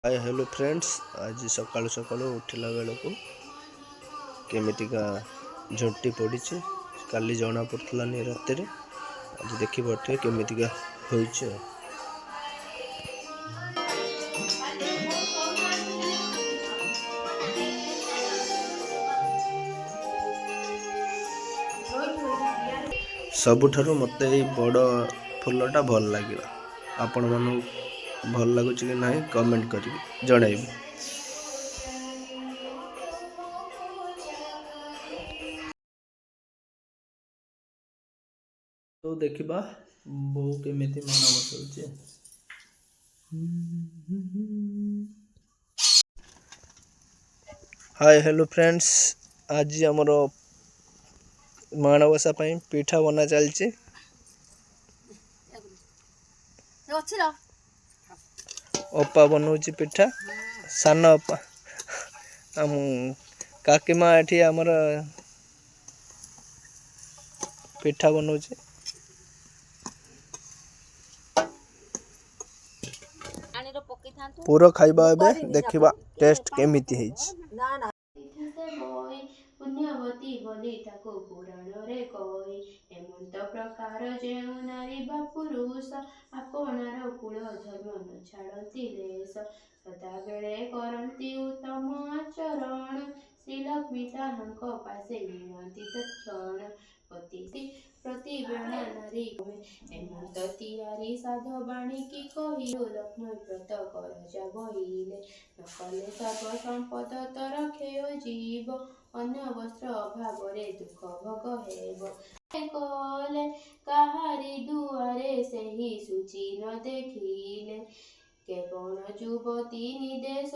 Hi hello friends. आज सकाळु सकाळु उठिला बेलू केमितिका झंटी पड़ी काली जना पड़ानी रात आज देखी पारे केमितिका होइछे। सबुठारु मते बड़ फुलटा भल लगे। आपण मानू भल लगुच कि नहीं कमेंट करी जणाइबे। तो देखिबा बो केमिति मन बसौचे। हाय हेलो फ्रेंड्स, आज हमरो माणबसा पई पिठा बना चलचे। ओपा बनौची पिठा सान ओपा हम काकीमा एठी हमर पिठा बनौचे। पूरा खाइबा एबे देखिबा टेस्ट केमिति हेछि। पुण्यवती बोली ताको पुराण रे कही एमंत प्रकार जेउ नारी बा पुरुष आपणार कुल धर्म न छाड़ती लेश सदा बेले करती उत्तम आचरण श्रीलक्ष्मी ताहांक पासे नियंती तत्क्षण पति प्रतिवेणा नारी एमंत तियारी साध बाणी की कही लक्ष्मण व्रत कर जा बहिले नकले सर्व संपद तर खेय जीव अन्य वस्त्र अभाव रे दुख भोग हेब कले काहारी दुआरे से ही सूची न देखिले केवल युवती निदेश